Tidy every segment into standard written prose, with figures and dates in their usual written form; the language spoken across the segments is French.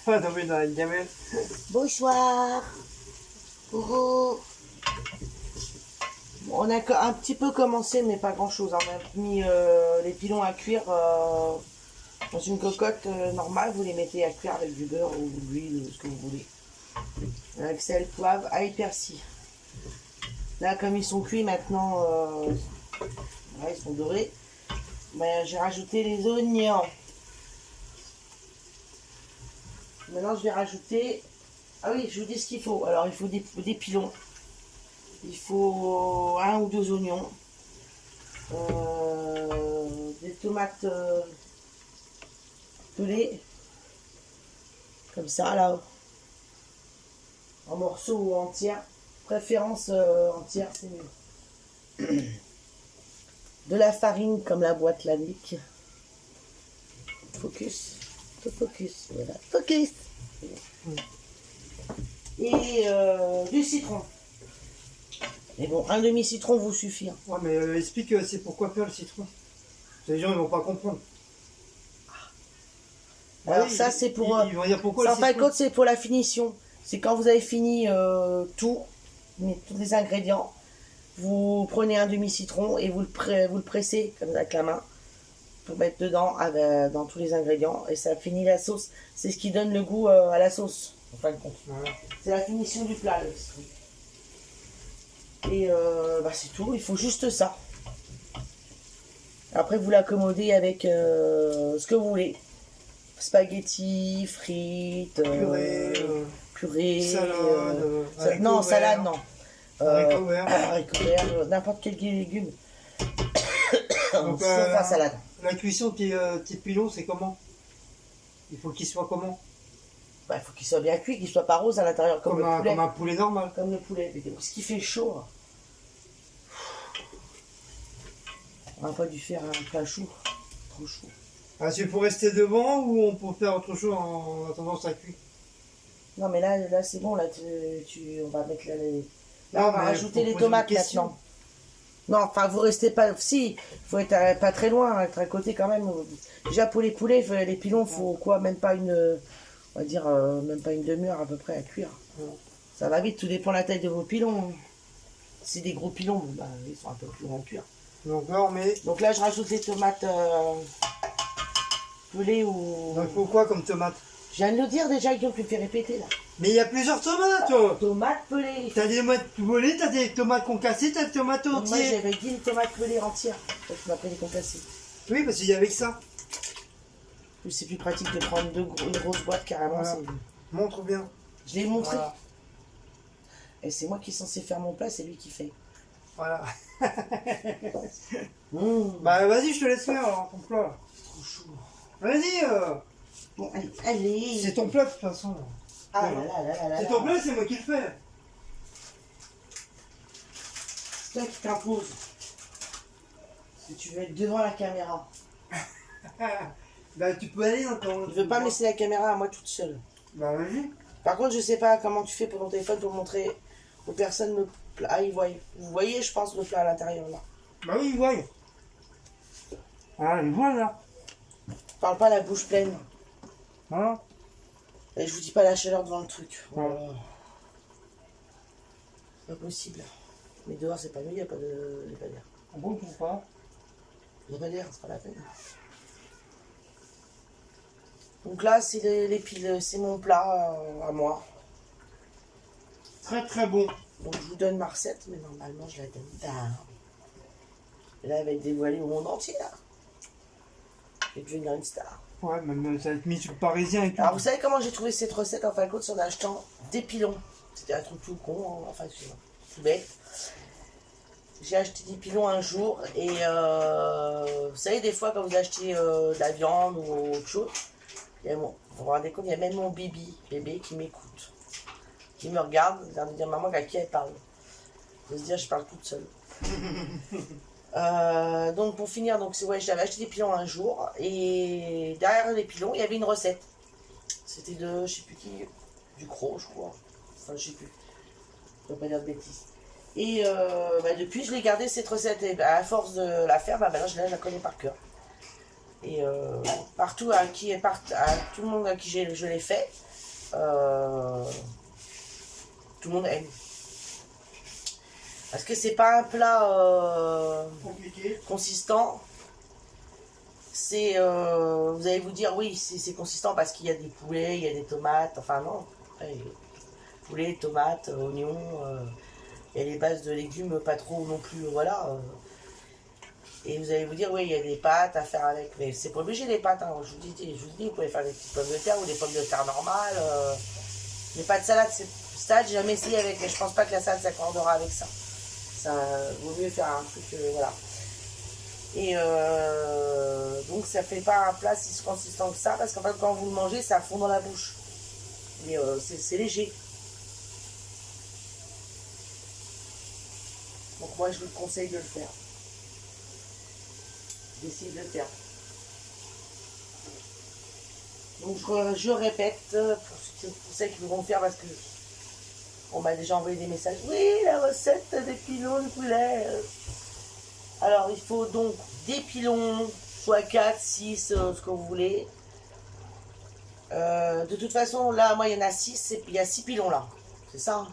On va tomber dans la gamelle. Bonsoir. Coucou. Bon, on a un petit peu commencé, mais pas grand chose. On a mis les pilons à cuire dans une cocotte normale. Vous les mettez à cuire avec du beurre ou de l'huile, ce que vous voulez. Avec sel, poivre, ail, persil. Là, comme ils sont cuits maintenant, ouais, ils sont dorés. Ben, j'ai rajouté les oignons. Maintenant, je vais rajouter... Ah oui, je vous dis ce qu'il faut. Alors, il faut des pilons. Il faut 1 ou 2 oignons. Des tomates pelées. Comme ça, là. En morceaux ou entières. Préférence entière, c'est mieux. De la farine, comme la boîte l'indique. Focus. Focus. Voilà. Focus. Et du citron. Mais bon, un demi-citron vous suffit. Hein. Ouais, mais explique c'est pourquoi faire le citron. Les gens ils vont pas comprendre. Alors oui, ça c'est pour... ils vont dire pourquoi ça, le en fin de citron. compte, c'est pour la finition. C'est quand vous avez fini tous les ingrédients, vous prenez un demi-citron et vous le pressez comme avec la main pour mettre dedans dans tous les ingrédients et ça finit la sauce. C'est ce qui donne le goût à la sauce, en fin de compte. Voilà. C'est la finition du plat, le citron. Et bah, c'est tout, il faut juste ça. Après, vous l'accommodez avec ce que vous voulez. Spaghetti, frites, purée, salade, non, salade, non. haricots verts. Haricots verts, n'importe quel légume. Donc, Sauf la salade. La cuisson de tes pilons, c'est comment? Il faut qu'il soit comment? Bah, il faut qu'il soit bien cuit, qu'il soit pas rose à l'intérieur, comme le poulet. Comme un poulet normal. Comme le poulet. Ce qui fait chaud. On n'a pas dû faire un plat chaud. Trop chaud. Ah, c'est pour rester devant ou on peut faire autre chose en attendant que ça cuit? Non, mais là c'est bon. Là, on va mettre là, Non, on va mais rajouter pour les poser tomates une question. maintenant. Non, enfin, vous restez pas... Si, il faut être pas très loin, être à côté quand même. Déjà, pour les poulets, les pilons, faut quoi? Même pas une... On va dire, même pas une demi-heure à peu près à cuire. Ça va vite, tout dépend de la taille de vos pilons. Si c'est des gros pilons, bon, bah, ils sont un peu plus longs à cuire. Donc là, on met... Donc là, je rajoute les tomates pelées ou... Donc, il faut quoi comme tomate? Je viens de le dire déjà, Guillaume, tu me fais répéter, là. Mais il y a plusieurs tomates. Tomates pelées. T'as des tomates pelées, t'as des tomates concassées, t'as des tomates Donc, moi, entières. j'avais dit les tomates pelées entières. Donc, tu m'as pris les concassées. Oui, parce qu'il y avait que ça. C'est plus pratique de prendre une grosse boîte carrément. Voilà. Montre bien. Je l'ai montré. Voilà. Et c'est moi qui est censé faire mon plat, c'est lui qui fait. Voilà. Mmh. Bah vas-y, je te laisse faire alors ton plat. C'est trop chaud. Vas-y. Bon, allez. C'est ton plat de toute façon. Ah là là là là là. C'est ton plat, c'est moi qui le fais. C'est toi qui t'impose. Si tu veux être devant la caméra. Bah tu peux aller dans ton... Je veux pas me laisser la caméra à moi toute seule. Bah vas-y. Par contre, je sais pas comment tu fais pour ton téléphone pour montrer aux personnes le plat. Ah, ils voient. Vous voyez, je pense, le plat à l'intérieur là. Bah oui, ils voient. Ah, ils voient là. Parle pas la bouche pleine. Hein? Et je vous dis pas la chaleur devant le truc. Ouais. Oh. C'est pas possible. Mais dehors, c'est pas mieux, il n'y a pas d'air. Bon, pourquoi? Il n'y a pas d'air, c'est pas la peine. Donc là, c'est les piles, c'est mon plat à moi. Très très bon. Donc je vous donne ma recette, mais normalement, je la donne tard. Et là, elle va être dévoilée au monde entier, là. Je vais devenir une star. Ouais, même ça va être mis sur le parisien et tout. Alors, vous savez comment j'ai trouvé cette recette en fin de compte? C'est en achetant des pilons. C'était un truc tout con, enfin, excusez-moi, tout bête. J'ai acheté des pilons un jour et vous savez, des fois, quand vous achetez de la viande ou autre chose, vous vous rendez compte, il y a même mon bébé qui m'écoute, qui me regarde, il a l'air de dire maman, à qui elle parle. De se dire, je parle toute seule. Donc pour finir, donc ouais, j'avais acheté des pilons un jour et derrière les pilons, il y avait une recette. C'était de, je sais plus qui, du Croc, je crois. Enfin, je sais plus. Je ne veux pas dire de bêtises. Et bah, depuis, je l'ai gardé cette recette. Et bah, à force de la faire, bah, maintenant, je la connais par cœur. Et partout à tout le monde à qui je l'ai fait, tout le monde aime. Parce que c'est pas un plat consistant. C'est, vous allez vous dire, oui, c'est consistant parce qu'il y a des poulets, il y a des tomates, enfin non. Après, poulet, tomates, oignons, il y a les bases de légumes, pas trop non plus, voilà. Et vous allez vous dire, oui, il y a des pâtes à faire avec, mais c'est pas obligé les pâtes, hein. Je vous dis, vous pouvez faire des petites pommes de terre ou des pommes de terre normales. Les pâtes salade, ça, j'ai jamais essayé avec, mais je pense pas que la salade s'accordera avec ça. Ça vaut mieux faire un truc, voilà. Et donc ça fait pas un plat si consistant que ça, parce qu'en fait quand vous le mangez, ça fond dans la bouche. Et c'est léger. Donc moi je vous conseille de le faire. D'essayer de le faire. Donc je répète, pour celles qui vont faire, parce que on m'a déjà envoyé des messages. Oui, la recette des pilons de poulet. Alors il faut donc des pilons, soit 4, 6, ce que vous voulez. De toute façon, là, moi, il y en a 6, il y a 6 pilons là. C'est ça, hein?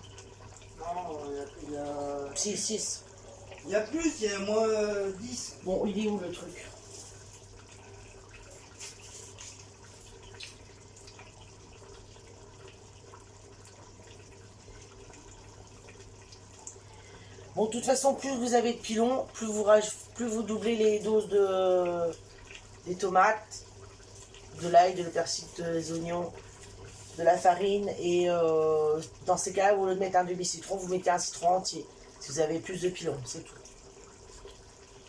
Non, il y a... 6. Il y a plus, il y a moins 10. Bon, il est où le truc? Bon, de toute façon, plus vous avez de pilons, plus vous doublez les doses des tomates, de l'ail, de le persil, des oignons, de la farine. Et dans ces cas-là, vous mettez un demi-citron, vous mettez un citron entier. Si vous avez plus de pilons, c'est tout.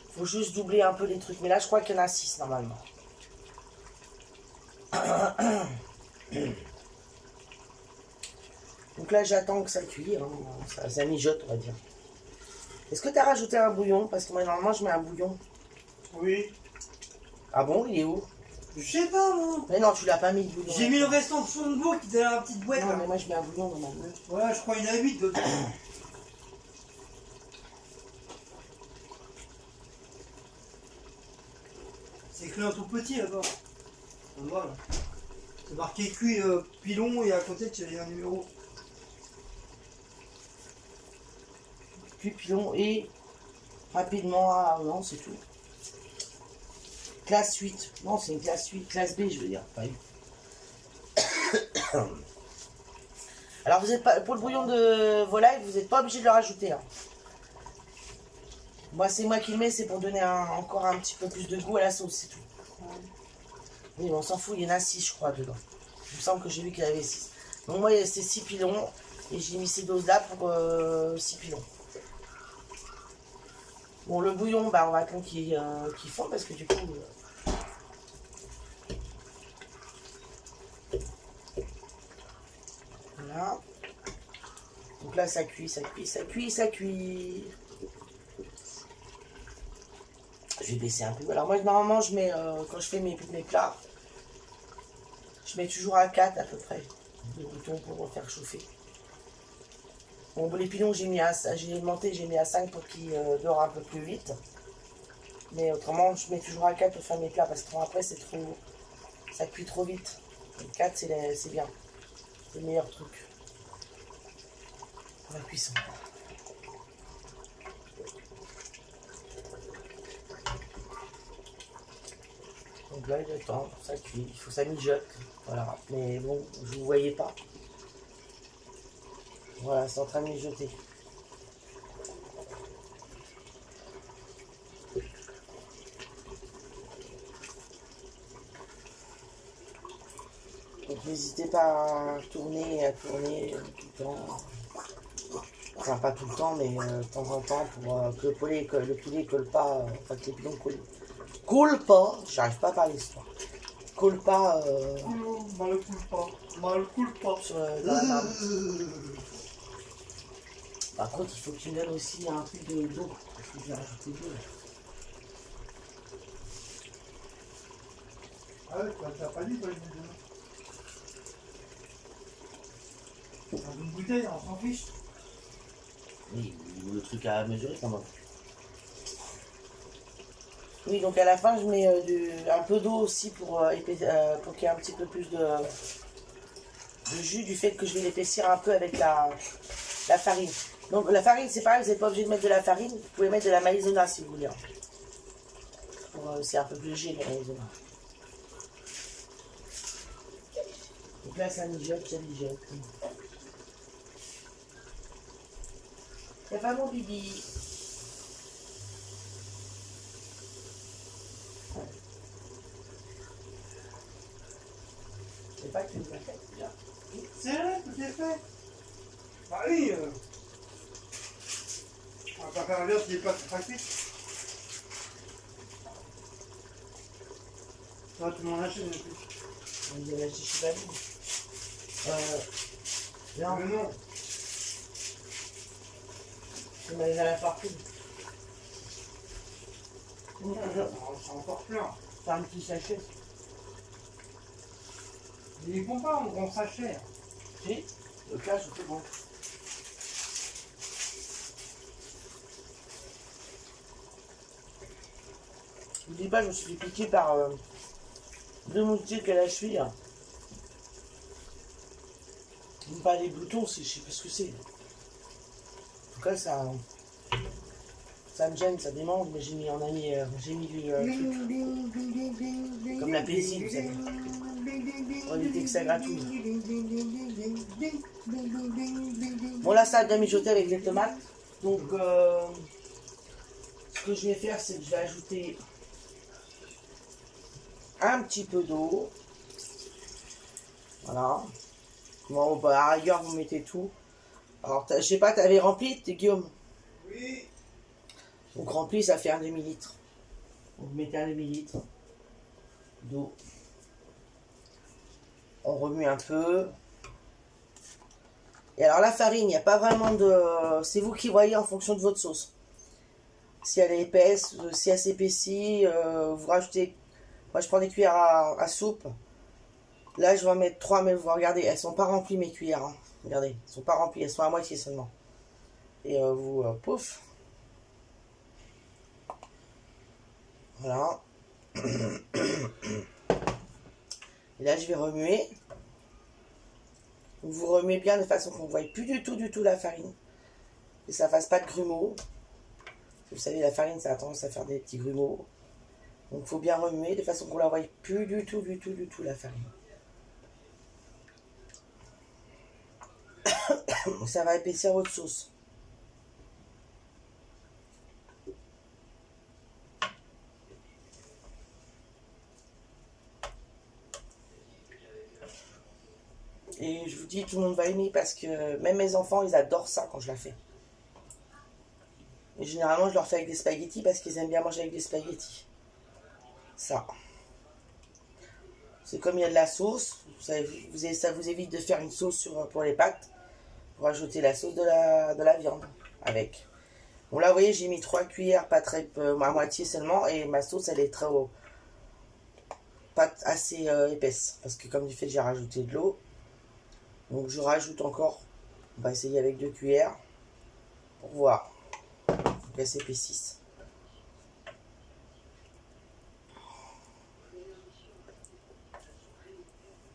Il faut juste doubler un peu les trucs. Mais là, je crois qu'il y en a 6 normalement. Donc là, j'attends que ça cuise. Hein. Ça mijote, on va dire. Est-ce que tu as rajouté un bouillon? Parce que moi, normalement, je mets un bouillon. Oui. Ah bon, il est où? Je sais pas, moi. Mais non, tu l'as pas mis le bouillon. J'ai mis le restant de fond de veau qui était dans la petite boîte. Non, là. mais moi, je mets un bouillon normalement. Ouais, je crois qu'il y en a 8 dedans. C'est écrit en tout petit là-bas. On voit là. C'est marqué cuit pilon et à côté il y a un numéro. Puis pilon et rapidement, ah non, c'est tout. Classe 8. Non, c'est une classe 8. Classe B, je veux dire. Pas 8. Alors, vous êtes pas, pour le bouillon de volaille, vous n'êtes pas obligé de le rajouter. Hein. Moi, c'est moi qui le mets, c'est pour donner encore un petit peu plus de goût à la sauce, c'est tout. Oui, mais on s'en fout, il y en a 6, je crois, dedans. Il me semble que j'ai vu qu'il y en avait 6. Donc, moi, c'est 6 pilons. Et j'ai mis ces doses-là pour 6 pilons. Bon, le bouillon, bah, on va attendre qu'il fond, parce que du coup... Voilà. Donc là, ça cuit. Je vais baisser un peu. Alors moi, normalement, je mets, quand je fais mes plats, je mets toujours à 4 à peu près de boutons pour faire chauffer. Bon, les pilons, j'ai augmenté, j'ai mis à 5 pour qu'ils dorent un peu plus vite. Mais autrement, je mets toujours à 4 pour faire mes plats, parce que après, c'est trop... Ça cuit trop vite. Donc 4, c'est bien. C'est le meilleur truc pour la cuisson. Donc là, il est temps, ça cuit, il faut que ça mijote. Voilà, mais bon, je ne vous voyais pas. Voilà, c'est en train de mijoter. Donc n'hésitez pas à tourner tout le temps. Enfin, pas tout le temps, mais de temps en temps pour que le poulet colle pas, enfin que les pilons coule pas, j'arrive pas à parler ce soir. Coule pas Mal coule pas. sur la table. Par contre, il faut que tu me donnes aussi un truc d'eau, parce que je vais rajouter de l'eau. Ah ouais, tu n'as pas dit toi, dans une bouteille, on s'en fiche. Oui, le truc à mesurer quand même. Oui, donc à la fin, je mets un peu d'eau aussi pour qu'il y ait un petit peu plus de jus, du fait que je vais l'épaissir un peu avec la farine. Donc la farine, c'est pareil, vous n'êtes pas obligé de mettre de la farine, vous pouvez mettre de la maïzena si vous voulez. Hein. C'est un peu plus léger la maïzena. Donc là, ça mijote, ça mijote. C'est pas mon bibi. C'est pas que tu me l'as fait déjà. C'est vrai, tout est fait. Bah oui. On va pas faire l'heure s'il n'est pas très cuit. Là, tout le monde achète non plus. On dit la chichi pas non, Mais non. on m'a déjà la partie. C'est encore plein. C'est un petit sachet. Mais ils font pas en grand sachet. Si, le cas, c'est tout bon. Je vous dis pas, je me suis fait piquer par 2 moustiques à la cheville. Même pas des boutons, je sais pas ce que c'est. En tout cas, ça me gêne, ça démange, mais j'ai mis j'ai mis du truc. Comme la pédicille, vous savez. Pour éviter que ça gratouille. Bon, là, ça a bien mijoté avec les tomates. Donc, ce que je vais faire, c'est que je vais ajouter un petit peu d'eau. Voilà. Bon, bah, à la rigueur, vous mettez tout. Alors, je sais pas, t'avais rempli, Guillaume? Oui. Donc, rempli, ça fait un demi-litre. Vous mettez un demi-litre d'eau. On remue un peu. Et alors, la farine, il n'y a pas vraiment de... C'est vous qui voyez en fonction de votre sauce. Si elle est épaisse, si elle s'épaissit, vous rajoutez... Moi, je prends des cuillères à soupe. Là, je vais en mettre 3, mais vous regardez, elles sont pas remplies, mes cuillères. Hein. Regardez, elles sont pas remplies, elles sont à moitié seulement. Et pouf. Voilà. Et là, je vais remuer. Vous remuez bien de façon qu'on ne voie plus du tout la farine. Et ça ne fasse pas de grumeaux. Vous savez, la farine, ça a tendance à faire des petits grumeaux. Donc, il faut bien remuer de façon qu'on ne la voie plus du tout, la farine. Ça va épaissir votre sauce. Et je vous dis, tout le monde va aimer parce que même mes enfants, ils adorent ça quand je la fais. Et généralement, je leur fais avec des spaghettis parce qu'ils aiment bien manger avec des spaghettis. Ça. C'est comme il y a de la sauce. Ça vous évite de faire une sauce pour les pâtes. Vous rajoutez la sauce de la viande avec. Bon là, vous voyez, j'ai mis 3 cuillères, pas très, à moitié seulement. Et ma sauce, elle est pas assez épaisse. Parce que comme du fait, j'ai rajouté de l'eau. Donc je rajoute encore, on va essayer avec 2 cuillères pour voir qu'elle s'épaississe.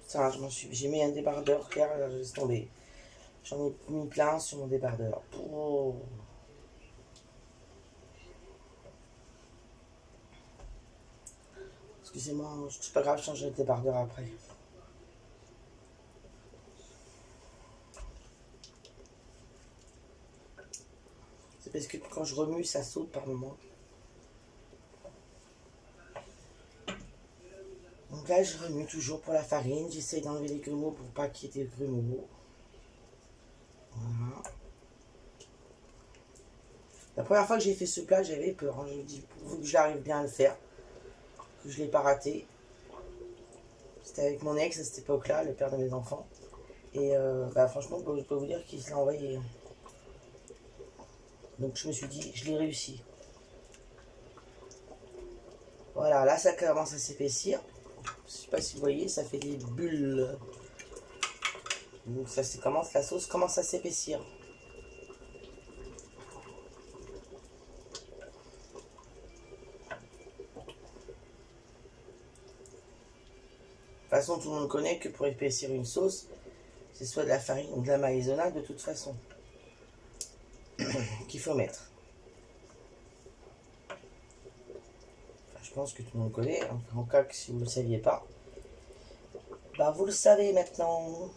Ça, j'ai mis un débardeur clair, laisse tomber. J'en ai mis plein sur mon débardeur. Oh. Excusez-moi, c'est pas grave, je change de débardeur après. Parce que quand je remue, ça saute par moment. Donc là, je remue toujours pour la farine. J'essaie d'enlever les grumeaux pour pas qu'il y ait des grumeaux. Voilà. La première fois que j'ai fait ce plat, j'avais peur. Hein. Je me dis, pourvu que j'arrive bien à le faire, que je ne l'ai pas raté. C'était avec mon ex à cette époque-là, le père de mes enfants. Et franchement, je peux vous dire qu'il se l'a envoyé. Donc je me suis dit, je l'ai réussi. Voilà, là ça commence à s'épaissir. Je sais pas si vous voyez, ça fait des bulles. Donc la sauce commence à s'épaissir. façon, tout le monde connaît que pour épaissir une sauce, c'est soit de la farine ou de la maïzena de toute façon qu'il faut mettre. Enfin, je pense que tout le monde connaît, en cas que si vous ne le saviez pas, bah vous le savez maintenant.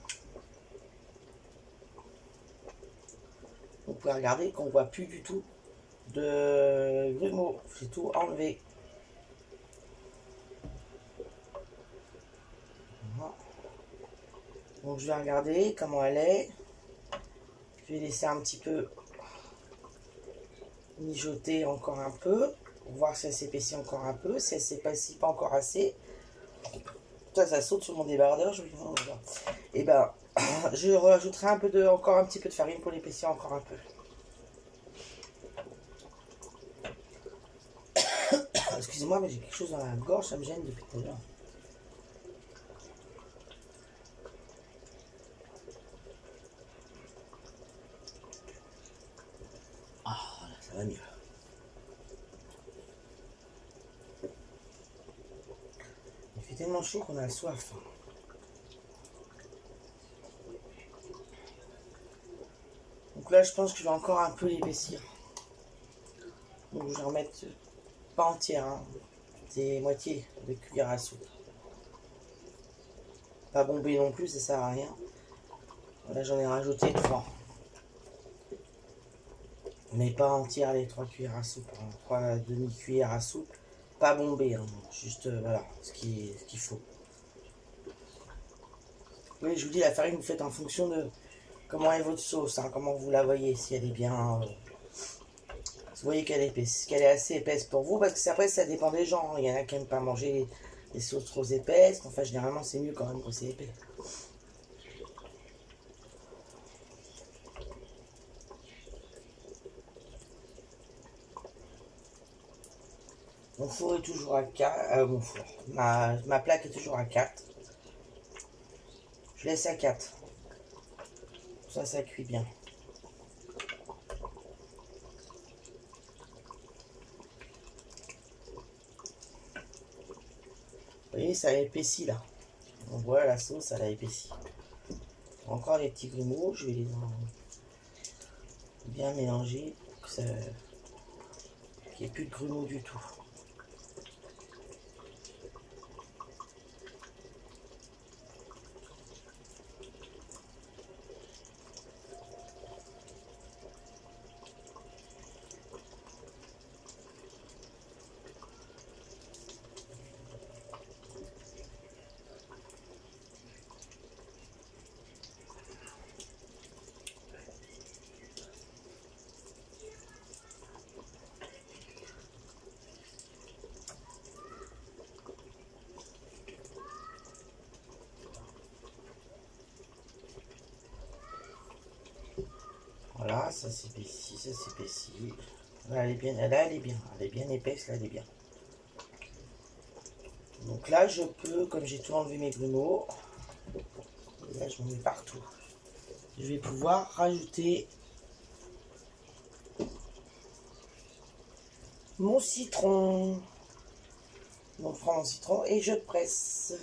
Vous pouvez regarder qu'on voit plus du tout de grumeaux, j'ai tout enlevé. Voilà. Donc je vais regarder comment elle est. Je vais laisser un petit peu mijoter encore un peu pour voir si elle s'épaissit encore un peu. Si elle s'épaissit pas encore assez, ça saute sur mon débardeur. Et ben je rajouterai encore un petit peu de farine pour l'épaissir encore un peu. Excusez-moi, mais j'ai quelque chose dans la gorge, ça me gêne depuis tout à l'heure. Ah, là, ça va mieux. Il fait tellement chaud qu'on a soif. Donc là, je pense que je vais encore un peu l'épaissir. Donc je vais en mettre pas entière, hein. C'est moitié de cuillère à soupe. Pas bombé non plus, ça sert à rien. Là, j'en ai rajouté 3. Mais pas entière les 3 cuillères à soupe, hein. 3 demi-cuillères à soupe. Pas bombé, hein. Juste voilà ce qu'il faut. Oui, je vous dis, la farine, vous faites en fonction de comment est votre sauce, hein, comment vous la voyez, si elle est bien. Vous voyez qu'elle est épaisse, qu'elle est assez épaisse pour vous, parce que après, ça dépend des gens. Il y en a qui n'aiment pas manger des sauces trop épaisses. Enfin, généralement, c'est mieux quand même quand c'est épais. Mon four est toujours à 4. Mon four. Ma plaque est toujours à 4. Je laisse à 4. Ça cuit bien. Vous voyez, ça a épaissi là. On voit la sauce, elle a épaissi. Encore les petits grumeaux, je vais les bien mélanger pour que ça, qu'il n'y ait plus de grumeaux du tout. Voilà, ça s'épaissit, ça s'épaissit. Là, elle est bien, là, elle est bien épaisse, là, elle est bien. Donc là, je peux, comme j'ai tout enlevé mes grumeaux, là, je m'en mets partout. Je vais pouvoir rajouter mon citron. Donc, je prends mon citron et je presse.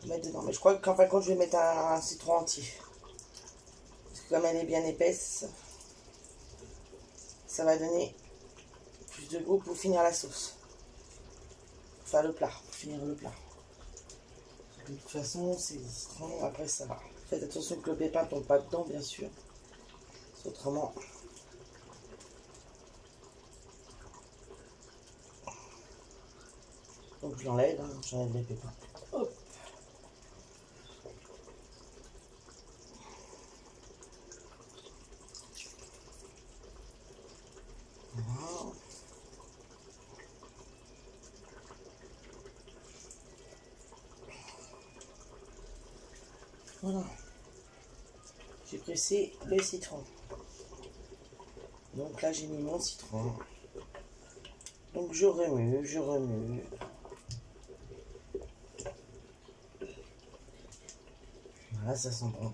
Mettre dedans. Mais je crois qu'en fin de compte, je vais mettre un citron entier. Comme elle est bien épaisse, ça va donner plus de goût pour finir la sauce. Enfin le plat, pour finir le plat. De toute façon, c'est citron, après ça va. Faites attention que le pépin ne tombe pas dedans, bien sûr. Autrement. Donc je l'enlève, hein, j'enlève les pépins. Hop. Voilà. J'ai pressé le citron. Donc là, j'ai mis mon citron. Donc je remue, je remue. Voilà, ça sent bon.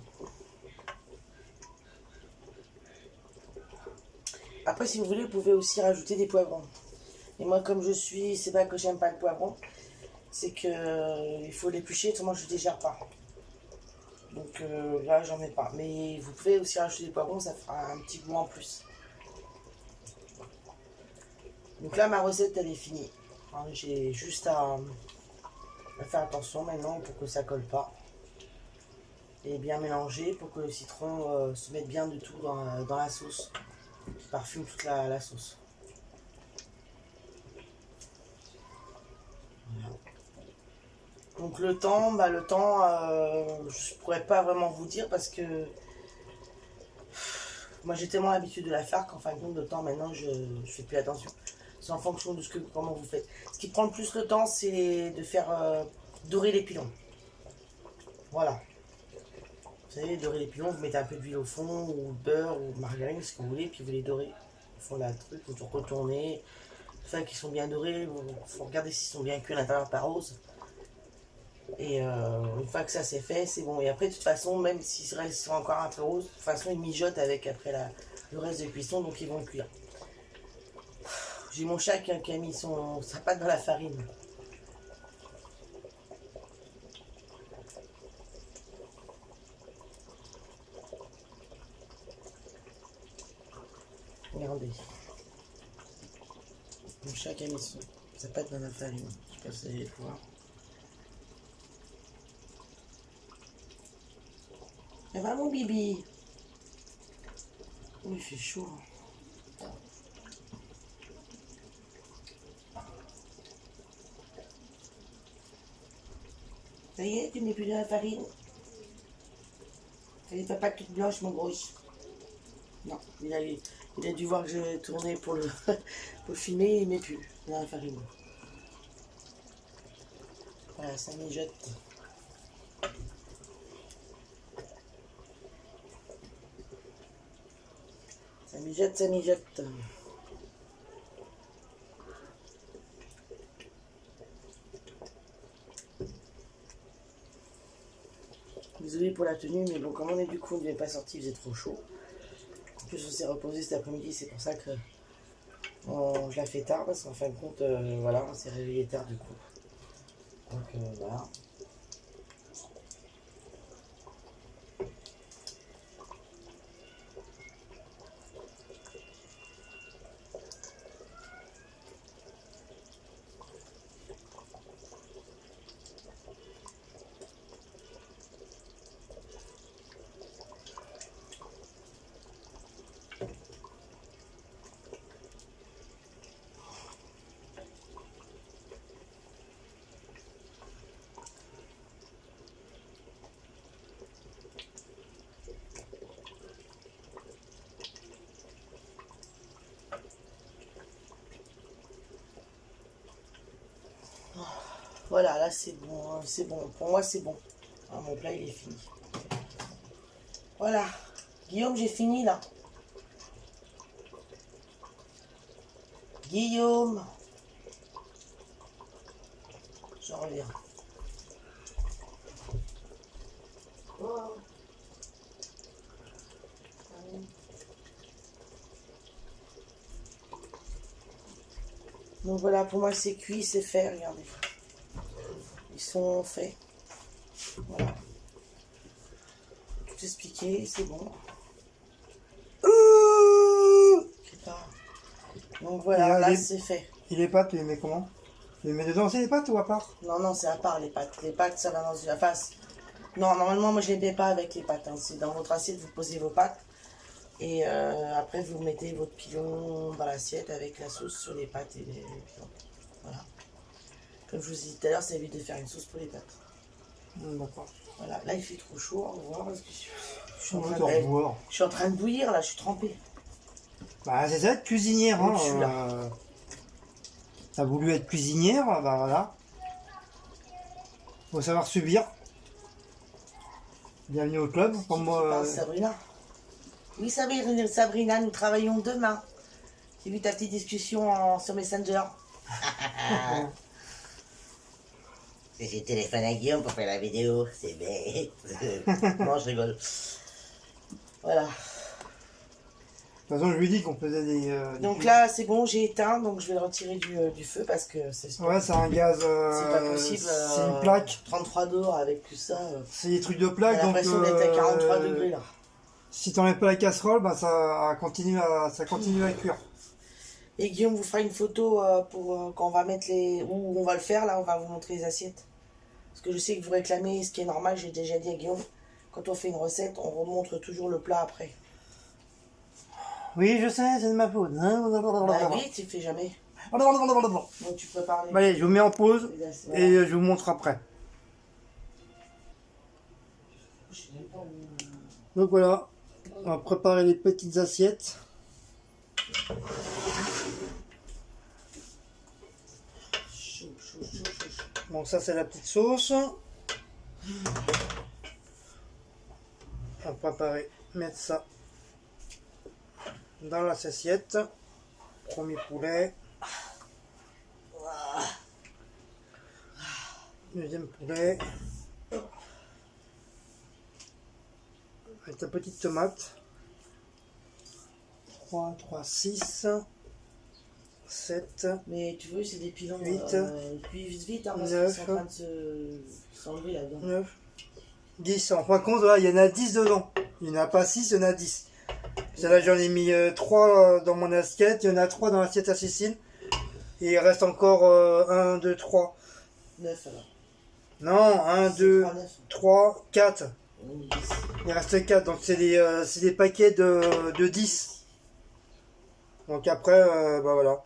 Après, si vous voulez, vous pouvez aussi rajouter des poivrons. Et moi, comme je suis, c'est pas que j'aime pas le poivron. c'est que il faut l'éplucher, autrement je ne digère pas. Donc là, j'en mets pas. Mais vous pouvez aussi rajouter des poivrons, ça fera un petit goût en plus. Donc là, ma recette, elle est finie. Hein, j'ai juste à faire attention maintenant pour que ça colle pas. Et bien mélanger pour que le citron se mette bien du tout dans la sauce. Qui parfume toute la sauce. Voilà. Donc le temps, je pourrais pas vraiment vous dire parce que moi j'ai tellement l'habitude de la faire qu'en fin de compte, le temps maintenant je fais plus attention. C'est en fonction de comment vous faites. Ce qui prend le plus le temps, c'est de faire dorer les pilons. Voilà. Vous savez, dorer les pilons, vous mettez un peu d'huile au fond, ou beurre, ou margarine, ce que vous voulez, puis vous les dorez. Au fond de la truc, vous retournez. Une fois qu'ils sont bien dorés, il faut regarder s'ils sont bien cuits à l'intérieur par rose. Et une fois que ça c'est fait, c'est bon. Et après, de toute façon, même s'ils sont encore un peu roses, de toute façon, ils mijotent avec après le reste de cuisson, donc ils vont cuire. J'ai mon chat qui a mis sa patte dans la farine. Regardez. Mon chat qui a mis sa patte dans la farine. Je sais pas si vous allez le voir. Ça va mon bibi? Oh, il fait chaud. Ça y est, tu mets plus de la farine. Elle est pas toute blanche, mon gros. Non, il a dû voir que j'ai tourné pour le filmer, il met plus dans la farine. Voilà, ça mijote. Ça mijote, ça mijote. Désolé pour la tenue, mais bon, comme on est du coup, on n'est pas sorti, il faisait trop chaud. En plus, on s'est reposé cet après-midi, c'est pour ça que je la fais tard, parce qu'en fin de compte, voilà, on s'est réveillé tard du coup. Donc voilà. Voilà, là c'est bon, hein, c'est bon. Pour moi c'est bon. Ah, mon plat il est fini. Voilà. Guillaume, j'ai fini là. Guillaume. Je reviens. Oh. Donc voilà, pour moi c'est cuit, c'est fait, regardez. Ils sont faits. Voilà. Tout expliqué, c'est bon. Donc voilà, là c'est fait. Et les pâtes, tu les mets comment? Tu les mets dedans, c'est les pâtes ou à part? Non, non, c'est à part les pâtes. Les pâtes, ça va dans une face. Non, normalement, moi je les mets pas avec les pâtes. Hein. C'est dans votre assiette, vous posez vos pâtes. Et après, vous mettez votre pilon dans l'assiette avec la sauce sur les pâtes et les pilons. Voilà. Comme je vous ai dit tout à l'heure, ça évite de faire une sauce pour les pâtes. D'accord. Voilà, là il fait trop chaud, on va voir parce que je suis en train de bouillir là, je suis trempée. Bah c'est ça, être cuisinière. Hein, t'as voulu être cuisinière, bah voilà. Faut savoir subir. Bienvenue au club. Comme moi. Sabrina. Oui Sabrina, nous travaillons demain. J'ai vu ta petite discussion sur Messenger. J'ai téléphoné à Guillaume pour faire la vidéo, c'est bête. Non, je rigole. Voilà. toute façon, je lui dis qu'on faisait des Donc là, c'est bon, j'ai éteint, donc je vais le retirer du feu parce que c'est ouais, c'est un gaz. c'est pas possible. C'est une plaque. 33 dehors avec tout ça. C'est des trucs de J'ai plaque, donc. l'impression d'être à 43 degrés là. Si t'enlèves pas la casserole, bah ça continue à cuire. Et Guillaume vous fera une photo pour quand on va mettre les. Où on va le faire là, on va vous montrer les assiettes. Parce que je sais que vous réclamez, ce qui est normal, j'ai déjà dit à Guillaume, quand on fait une recette, on remontre toujours le plat après. Oui, je sais, c'est de ma faute. Bah oui, tu fais jamais. Bon, Donc tu peux parler. allez, je vous mets en pause Voilà. et je vous montre après. Je sais même pas où- Donc voilà, on va préparer les petites assiettes. Chaud, chaud, chaud, chaud, chaud. Donc ça c'est la petite sauce. On va préparer, mettre ça dans la assiette. Premier poulet. Deuxième poulet. Avec la petite tomate. 3, 6, 7, Mais tu veux, c'est des pilons. 8, Puis vite, hein, parce 9, qu'ils sont en train de s'enlever là-dedans. 9, 10. En fin de compte, voilà, il y en a 10 dedans. Il n'y en a pas 6, il y en a 10. Là, j'en ai mis 3 dans mon assiette. Il y en a 3 dans l'assiette à Cécile. Et il reste encore 1, 2, 3. 9 alors. Non, 1, 2, 9. 3, 4. On est 10. Il reste 4. Donc, c'est des paquets de 10. Donc, après, bah voilà.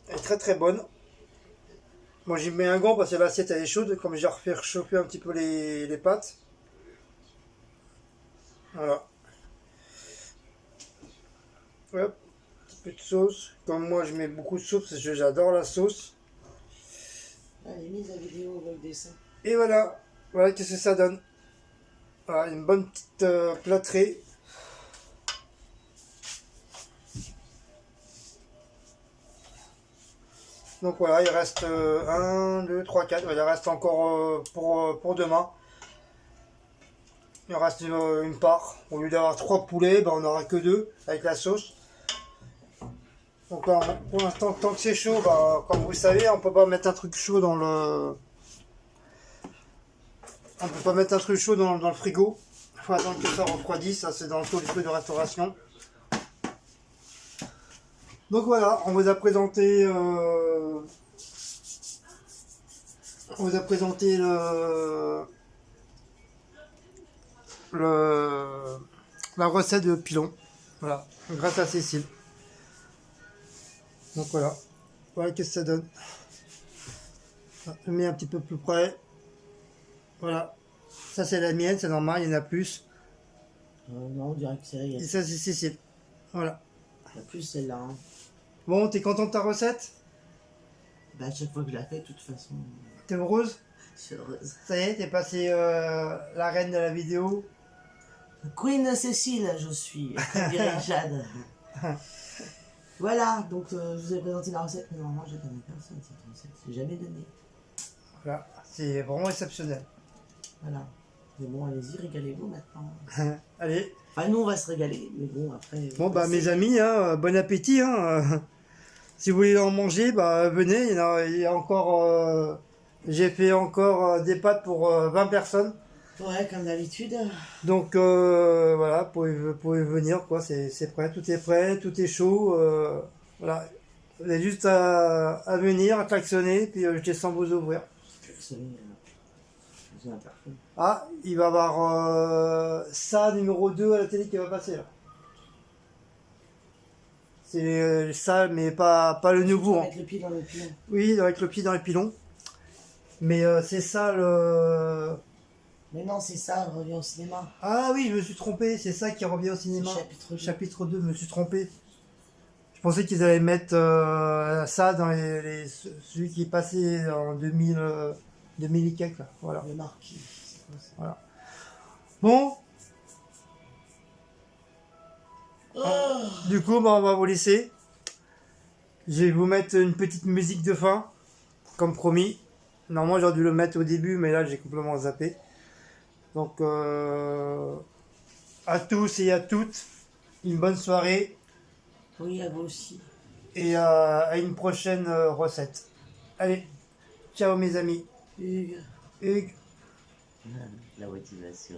Elle est très très bonne. Moi j'y mets un gant parce que l'assiette elle est chaude, comme je vais refaire chauffer un petit peu les pâtes. Voilà. Hop, petit peu de sauce. Comme moi je mets beaucoup de sauce parce que j'adore la sauce. Allez, mise la vidéo avec le dessin. Et voilà, voilà qu'est-ce que ça donne. Voilà, une bonne petite plâtrée. Donc voilà, il reste 1, 2, 3, 4. Il reste encore pour demain. Il reste une part. Au lieu d'avoir 3 poulets, ben, on n'aura que 2 avec la sauce. Donc là, pour l'instant, tant que c'est chaud, ben, comme vous le savez, on peut pas mettre un truc chaud dans le... On peut pas mettre un truc chaud dans le frigo. Il faut attendre que ça refroidisse. Ça, c'est dans le taux du feu de restauration. Donc voilà, on vous a présenté la recette de pilon. Voilà, grâce à Cécile. Donc voilà, voilà qu'est-ce que ça donne. Je mets un petit peu plus près. Voilà, ça c'est la mienne, c'est normal, il y en a plus. Non, on dirait que c'est Et ça c'est Cécile. Voilà. il y a plus celle-là. Hein. Bon, t'es content de ta recette? Bah, à chaque fois que je la fais, de toute façon, T'es heureuse? je suis heureuse. Ça y est, t'es passé la reine de la vidéo. Queen Cécile, je suis. Comme dirait Jade. Voilà, donc je vous ai présenté la recette, mais normalement, j'ai donné personne cette recette. J'ai jamais donné. Voilà, c'est vraiment exceptionnel. Voilà. Mais bon, allez-y, régalez-vous maintenant. Allez, Enfin, nous, on va se régaler, mais bon, après... bon bah mes amis, hein, bon appétit. Hein, si vous voulez en manger, bah venez, il y a encore... j'ai fait encore des pâtes pour 20 personnes. Ouais, comme d'habitude. Donc voilà, vous pouvez venir, quoi, c'est prêt, tout est chaud. Voilà, vous avez juste à venir, à klaxonner, puis je descends vous ouvrir. C'est un parfum. Ah, il va y avoir ça numéro 2 à la télé qui va passer là. C'est ça, mais pas le nouveau. Hein. Avec le pied dans le pilon. Oui, avec le pied dans les pilons. Mais c'est ça le... Mais non, c'est ça, on revient au cinéma. Ah oui, je me suis trompé, c'est ça qui revient au cinéma. Chapitre 2. Chapitre 2, je me suis trompé. Je pensais qu'ils allaient mettre ça dans celui qui est passé en 2000 et quelques. Là. Voilà. Le marquis. C'est quoi ça? Voilà. Bon, Oh du coup, bah, on va vous laisser. Je vais vous mettre une petite musique de fin, comme promis. Normalement, j'aurais dû le mettre au début, mais là, j'ai complètement zappé. Donc à tous et à toutes, une bonne soirée Oui, à vous aussi. et à une prochaine recette. Allez, ciao mes amis. Hugues. Hugues. La motivation.